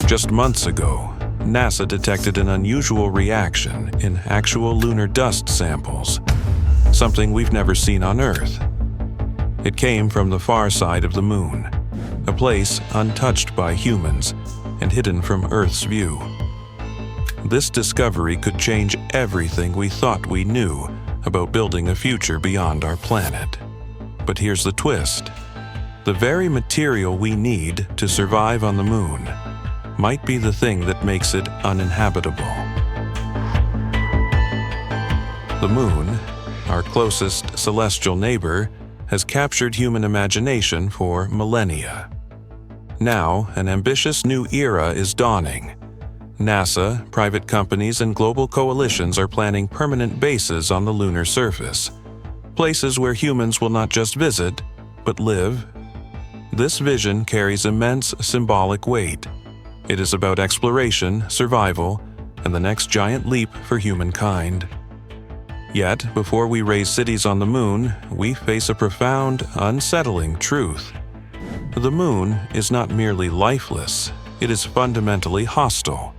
Just months ago, NASA detected an unusual reaction in actual lunar dust samples, something we've never seen on Earth. It came from the far side of the Moon, a place untouched by humans and hidden from Earth's view. This discovery could change everything we thought we knew about building a future beyond our planet. But here's the twist. The very material we need to survive on the Moon might be the thing that makes it uninhabitable. The Moon, our closest celestial neighbor, has captured human imagination for millennia. Now, an ambitious new era is dawning. NASA, private companies, and global coalitions are planning permanent bases on the lunar surface, places where humans will not just visit, but live. This vision carries immense symbolic weight. It is about exploration, survival, and the next giant leap for humankind. Yet, before we raise cities on the Moon, we face a profound, unsettling truth. The Moon is not merely lifeless, it is fundamentally hostile.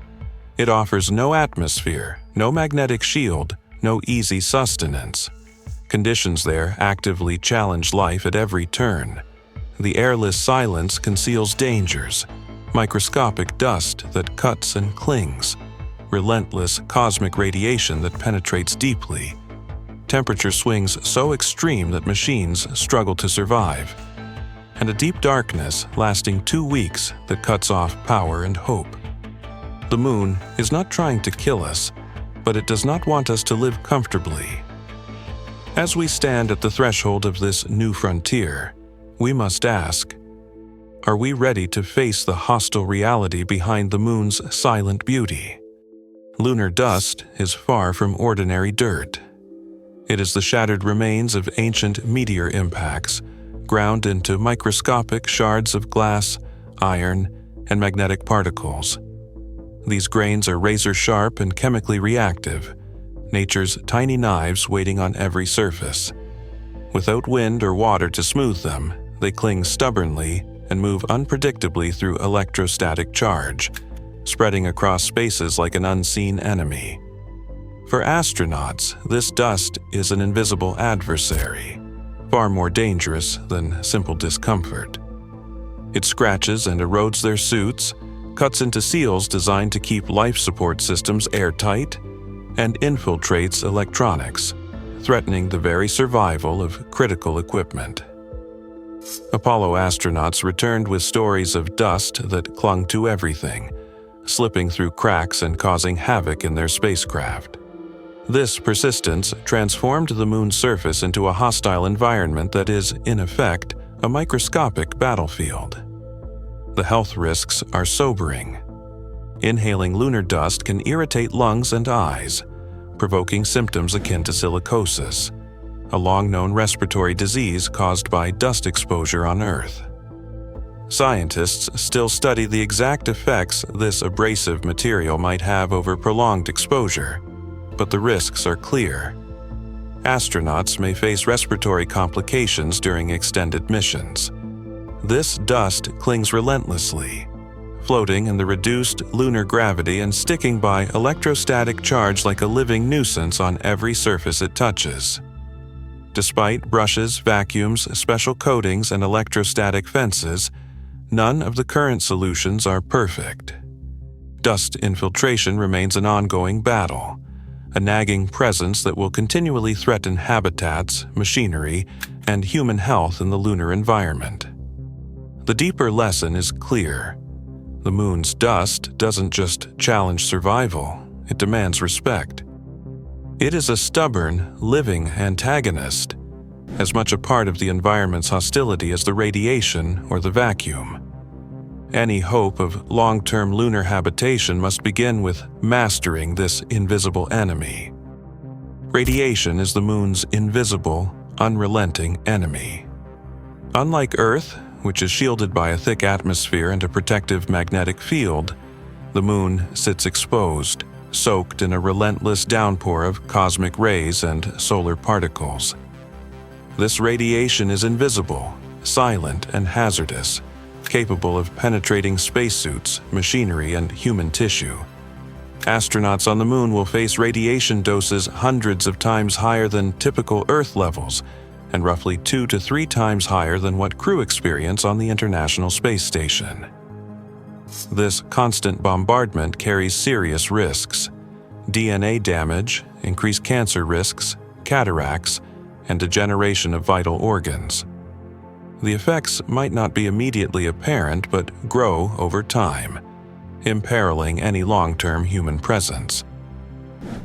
It offers no atmosphere, no magnetic shield, no easy sustenance. Conditions there actively challenge life at every turn. The airless silence conceals dangers, microscopic dust that cuts and clings, relentless cosmic radiation that penetrates deeply, temperature swings so extreme that machines struggle to survive, and a deep darkness lasting 2 weeks that cuts off power and hope. The Moon is not trying to kill us, but it does not want us to live comfortably. As we stand at the threshold of this new frontier, we must ask, are we ready to face the hostile reality behind the Moon's silent beauty? Lunar dust is far from ordinary dirt. It is the shattered remains of ancient meteor impacts, ground into microscopic shards of glass, iron, and magnetic particles. These grains are razor-sharp and chemically reactive, nature's tiny knives waiting on every surface. Without wind or water to smooth them, they cling stubbornly and move unpredictably through electrostatic charge, spreading across spaces like an unseen enemy. For astronauts, this dust is an invisible adversary, far more dangerous than simple discomfort. It scratches and erodes their suits, cuts into seals designed to keep life support systems airtight, and infiltrates electronics, threatening the very survival of critical equipment. Apollo astronauts returned with stories of dust that clung to everything, slipping through cracks and causing havoc in their spacecraft. This persistence transformed the Moon's surface into a hostile environment that is, in effect, a microscopic battlefield. The health risks are sobering. Inhaling lunar dust can irritate lungs and eyes, provoking symptoms akin to silicosis, a long-known respiratory disease caused by dust exposure on Earth. Scientists still study the exact effects this abrasive material might have over prolonged exposure, but the risks are clear. Astronauts may face respiratory complications during extended missions. This dust clings relentlessly, floating in the reduced lunar gravity and sticking by electrostatic charge like a living nuisance on every surface it touches. Despite brushes, vacuums, special coatings, and electrostatic fences, none of the current solutions are perfect. Dust infiltration remains an ongoing battle, a nagging presence that will continually threaten habitats, machinery, and human health in the lunar environment. The deeper lesson is clear. The Moon's dust doesn't just challenge survival, it demands respect. It is a stubborn, living antagonist, as much a part of the environment's hostility as the radiation or the vacuum. Any hope of long-term lunar habitation must begin with mastering this invisible enemy. Radiation is the Moon's invisible, unrelenting enemy. Unlike Earth, which is shielded by a thick atmosphere and a protective magnetic field, the Moon sits exposed, soaked in a relentless downpour of cosmic rays and solar particles. This radiation is invisible, silent, and hazardous, capable of penetrating spacesuits, machinery, and human tissue. Astronauts on the Moon will face radiation doses hundreds of times higher than typical Earth levels, and roughly 2 to 3 times higher than what crew experience on the International Space Station. This constant bombardment carries serious risks: DNA damage, increased cancer risks, cataracts, and degeneration of vital organs. The effects might not be immediately apparent but grow over time, imperiling any long-term human presence.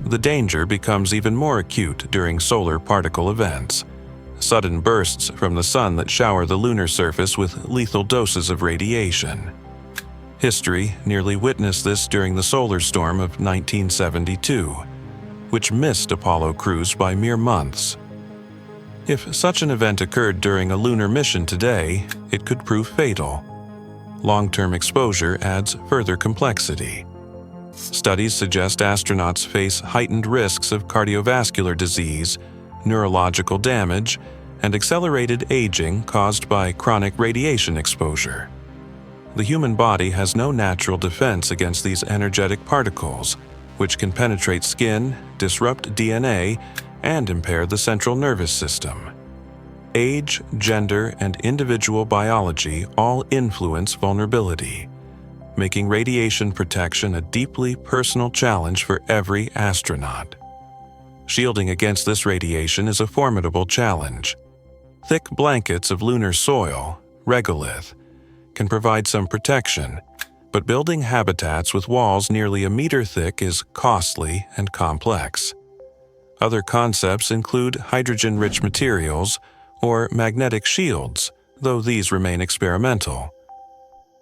The danger becomes even more acute during solar particle events, sudden bursts from the sun that shower the lunar surface with lethal doses of radiation. History nearly witnessed this during the solar storm of 1972, which missed Apollo crews by mere months. If such an event occurred during a lunar mission today, it could prove fatal. Long-term exposure adds further complexity. Studies suggest astronauts face heightened risks of cardiovascular disease, neurological damage, and accelerated aging caused by chronic radiation exposure. The human body has no natural defense against these energetic particles, which can penetrate skin, disrupt DNA, and impair the central nervous system. Age, gender, and individual biology all influence vulnerability, making radiation protection a deeply personal challenge for every astronaut. Shielding against this radiation is a formidable challenge. Thick blankets of lunar soil, regolith, can provide some protection, but building habitats with walls nearly a meter thick is costly and complex. Other concepts include hydrogen-rich materials or magnetic shields, though these remain experimental.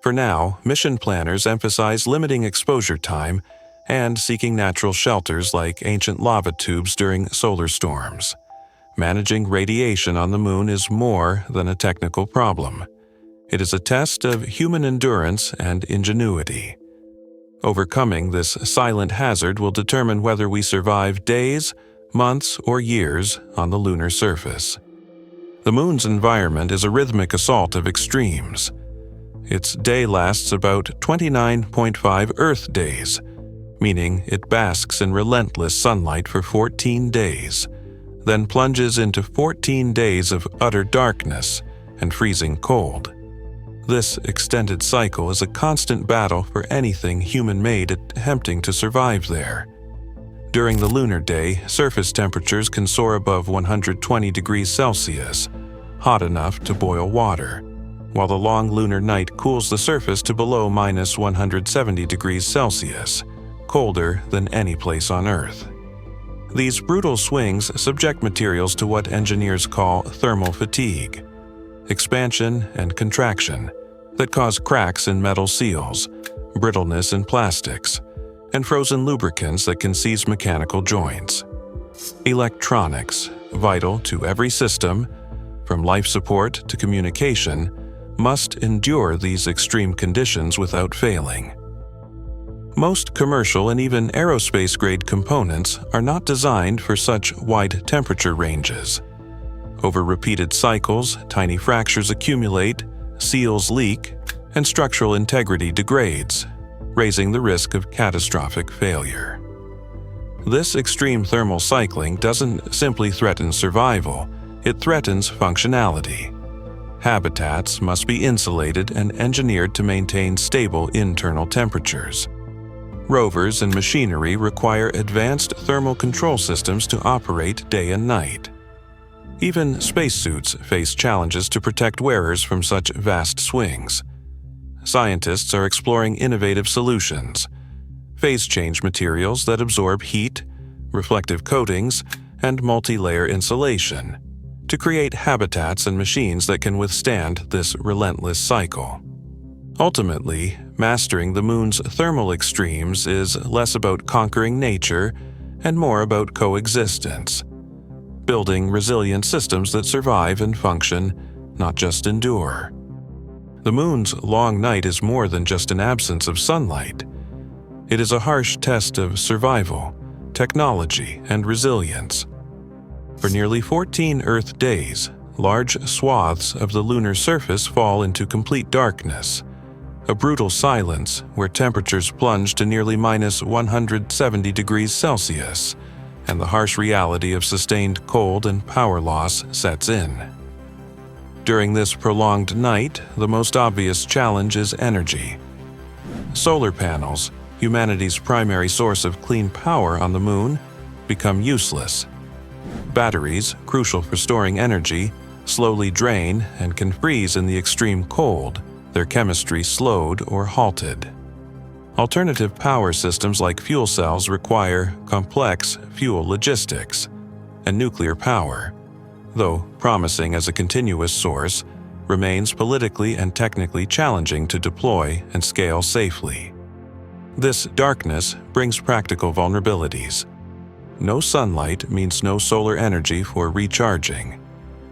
For now, mission planners emphasize limiting exposure time and seeking natural shelters like ancient lava tubes during solar storms. Managing radiation on the Moon is more than a technical problem. It is a test of human endurance and ingenuity. Overcoming this silent hazard will determine whether we survive days, months, or years on the lunar surface. The Moon's environment is a rhythmic assault of extremes. Its day lasts about 29.5 Earth days, meaning it basks in relentless sunlight for 14 days, then plunges into 14 days of utter darkness and freezing cold. This extended cycle is a constant battle for anything human-made attempting to survive there. During the lunar day, surface temperatures can soar above 120 degrees Celsius, hot enough to boil water, while the long lunar night cools the surface to below minus 170 degrees Celsius, colder than any place on Earth. These brutal swings subject materials to what engineers call thermal fatigue, expansion and contraction that cause cracks in metal seals, brittleness in plastics, and frozen lubricants that can seize mechanical joints. Electronics, vital to every system, from life support to communication, must endure these extreme conditions without failing. Most commercial and even aerospace-grade components are not designed for such wide temperature ranges. Over repeated cycles, tiny fractures accumulate, seals leak, and structural integrity degrades, raising the risk of catastrophic failure. This extreme thermal cycling doesn't simply threaten survival, it threatens functionality. Habitats must be insulated and engineered to maintain stable internal temperatures. Rovers and machinery require advanced thermal control systems to operate day and night. Even spacesuits face challenges to protect wearers from such vast swings. Scientists are exploring innovative solutions, phase-change materials that absorb heat, reflective coatings, and multi-layer insulation, to create habitats and machines that can withstand this relentless cycle. Ultimately, mastering the Moon's thermal extremes is less about conquering nature and more about coexistence, building resilient systems that survive and function, not just endure. The Moon's long night is more than just an absence of sunlight. It is a harsh test of survival, technology, and resilience. For nearly 14 Earth days, large swaths of the lunar surface fall into complete darkness, a brutal silence where temperatures plunge to nearly minus 170 degrees Celsius, and the harsh reality of sustained cold and power loss sets in. During this prolonged night, the most obvious challenge is energy. Solar panels, humanity's primary source of clean power on the moon, become useless. Batteries, crucial for storing energy, slowly drain and can freeze in the extreme cold, their chemistry slowed or halted. Alternative power systems like fuel cells require complex fuel logistics, and nuclear power, though promising as a continuous source, remains politically and technically challenging to deploy and scale safely. This darkness brings practical vulnerabilities. No sunlight means no solar energy for recharging,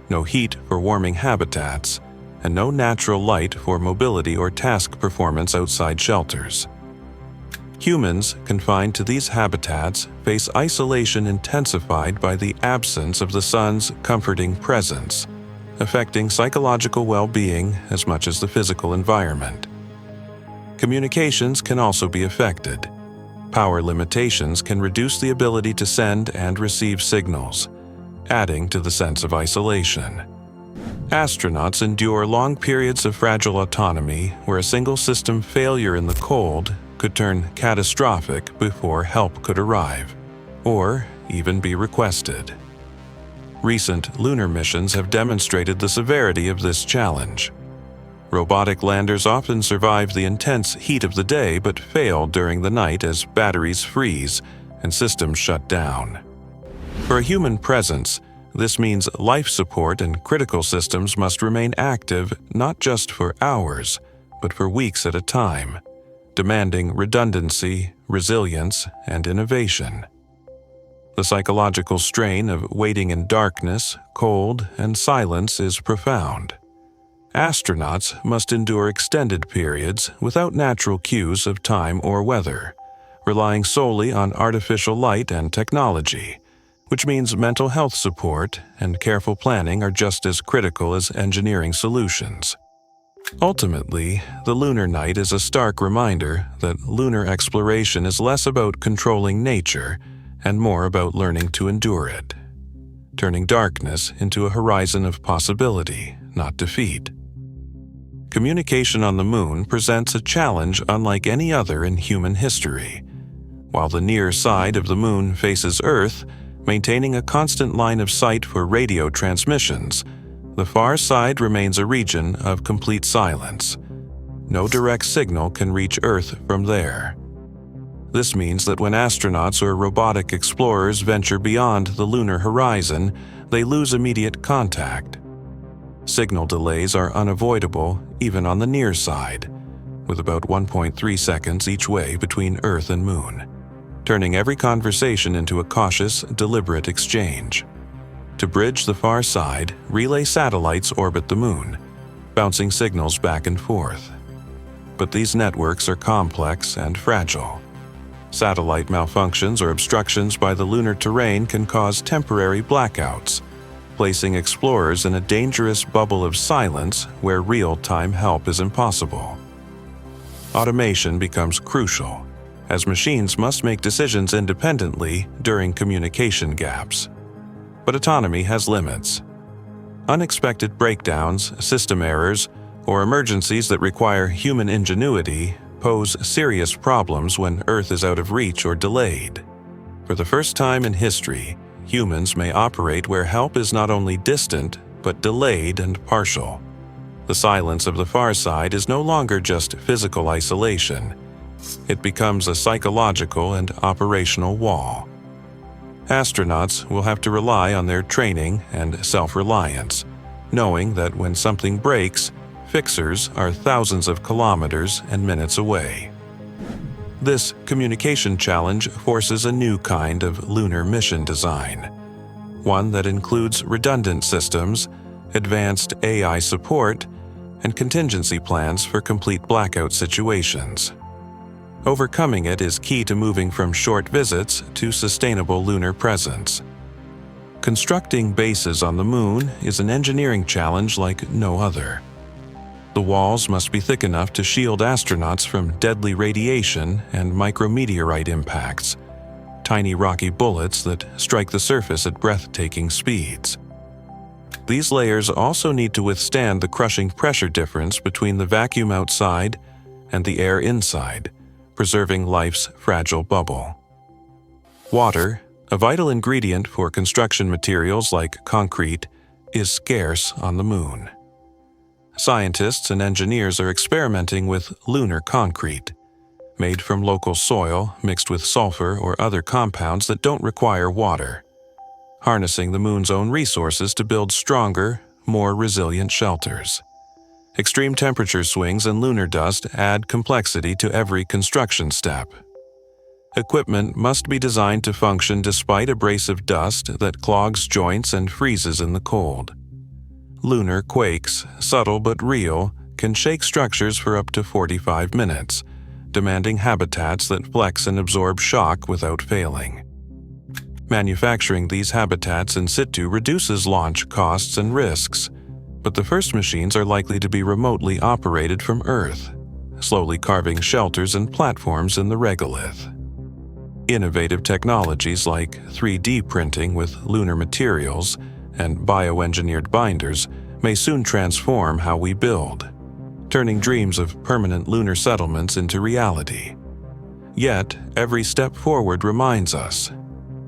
no heat for warming habitats, and no natural light for mobility or task performance outside shelters. Humans confined to these habitats face isolation intensified by the absence of the sun's comforting presence, affecting psychological well-being as much as the physical environment. Communications can also be affected. Power limitations can reduce the ability to send and receive signals, adding to the sense of isolation. Astronauts endure long periods of fragile autonomy where a single system failure in the cold could turn catastrophic before help could arrive, or even be requested. Recent lunar missions have demonstrated the severity of this challenge. Robotic landers often survive the intense heat of the day but fail during the night as batteries freeze and systems shut down. For a human presence, this means life support and critical systems must remain active not just for hours, but for weeks at a time, demanding redundancy, resilience, and innovation. The psychological strain of waiting in darkness, cold, and silence is profound. Astronauts must endure extended periods without natural cues of time or weather, relying solely on artificial light and technology, which means mental health support and careful planning are just as critical as engineering solutions. Ultimately, the lunar night is a stark reminder that lunar exploration is less about controlling nature and more about learning to endure it, turning darkness into a horizon of possibility, not defeat. Communication on the moon presents a challenge unlike any other in human history. While the near side of the moon faces Earth, maintaining a constant line of sight for radio transmissions, the far side remains a region of complete silence. No direct signal can reach Earth from there. This means that when astronauts or robotic explorers venture beyond the lunar horizon, they lose immediate contact. Signal delays are unavoidable even on the near side, with about 1.3 seconds each way between Earth and Moon, turning every conversation into a cautious, deliberate exchange. To bridge the far side, relay satellites orbit the Moon, bouncing signals back and forth. But these networks are complex and fragile. Satellite malfunctions or obstructions by the lunar terrain can cause temporary blackouts, placing explorers in a dangerous bubble of silence where real-time help is impossible. Automation becomes crucial, as machines must make decisions independently during communication gaps. But autonomy has limits. Unexpected breakdowns, system errors, or emergencies that require human ingenuity pose serious problems when Earth is out of reach or delayed. For the first time in history, humans may operate where help is not only distant, but delayed and partial. The silence of the far side is no longer just physical isolation. It becomes a psychological and operational wall. Astronauts will have to rely on their training and self-reliance, knowing that when something breaks, fixers are thousands of kilometers and minutes away. This communication challenge forces a new kind of lunar mission design, one that includes redundant systems, advanced AI support, and contingency plans for complete blackout situations. Overcoming it is key to moving from short visits to sustainable lunar presence. Constructing bases on the Moon is an engineering challenge like no other. The walls must be thick enough to shield astronauts from deadly radiation and micrometeorite impacts, tiny rocky bullets that strike the surface at breathtaking speeds. These layers also need to withstand the crushing pressure difference between the vacuum outside and the air inside, preserving life's fragile bubble. Water, a vital ingredient for construction materials like concrete, is scarce on the Moon. Scientists and engineers are experimenting with lunar concrete, made from local soil mixed with sulfur or other compounds that don't require water, harnessing the Moon's own resources to build stronger, more resilient shelters. Extreme temperature swings and lunar dust add complexity to every construction step. Equipment must be designed to function despite abrasive dust that clogs joints and freezes in the cold. Lunar quakes, subtle but real, can shake structures for up to 45 minutes, demanding habitats that flex and absorb shock without failing. Manufacturing these habitats in situ reduces launch costs and risks, but the first machines are likely to be remotely operated from Earth, slowly carving shelters and platforms in the regolith. Innovative technologies like 3D printing with lunar materials and bioengineered binders may soon transform how we build, turning dreams of permanent lunar settlements into reality. Yet, every step forward reminds us,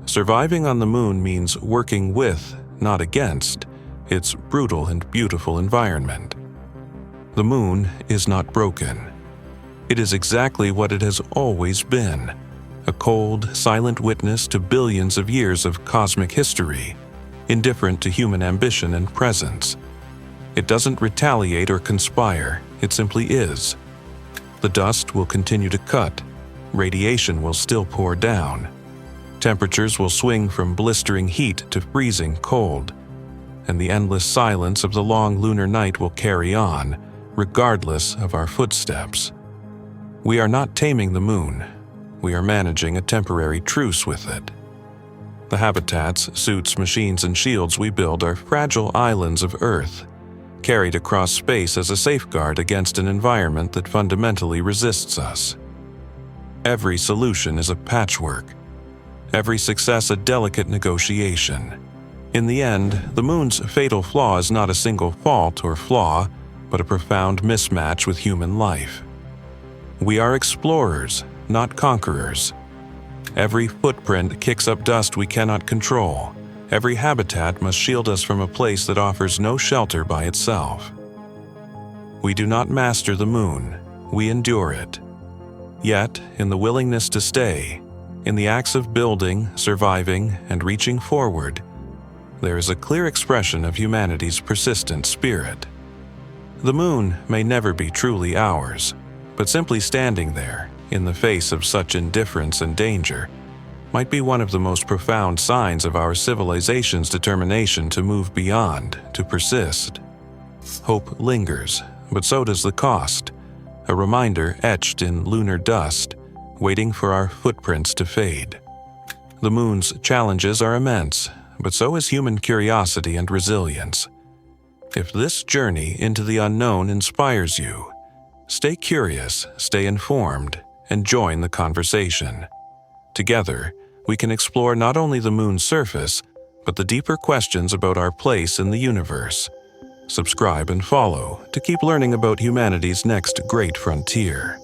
surviving on the Moon means working with, not against, its brutal and beautiful environment. The Moon is not broken. It is exactly what it has always been, a cold, silent witness to billions of years of cosmic history, indifferent to human ambition and presence. It doesn't retaliate or conspire, it simply is. The dust will continue to cut, radiation will still pour down, temperatures will swing from blistering heat to freezing cold, and the endless silence of the long lunar night will carry on, regardless of our footsteps. We are not taming the Moon. We are managing a temporary truce with it. The habitats, suits, machines, and shields we build are fragile islands of Earth, carried across space as a safeguard against an environment that fundamentally resists us. Every solution is a patchwork, every success a delicate negotiation. In the end, the Moon's fatal flaw is not a single fault or flaw, but a profound mismatch with human life. We are explorers, not conquerors. Every footprint kicks up dust we cannot control. Every habitat must shield us from a place that offers no shelter by itself. We do not master the Moon, we endure it. Yet, in the willingness to stay, in the acts of building, surviving, and reaching forward, there is a clear expression of humanity's persistent spirit. The Moon may never be truly ours, but simply standing there, in the face of such indifference and danger, might be one of the most profound signs of our civilization's determination to move beyond, to persist. Hope lingers, but so does the cost, a reminder etched in lunar dust, waiting for our footprints to fade. The Moon's challenges are immense, but so is human curiosity and resilience. If this journey into the unknown inspires you, stay curious, stay informed, and join the conversation. Together, we can explore not only the Moon's surface, but the deeper questions about our place in the universe. Subscribe and follow to keep learning about humanity's next great frontier.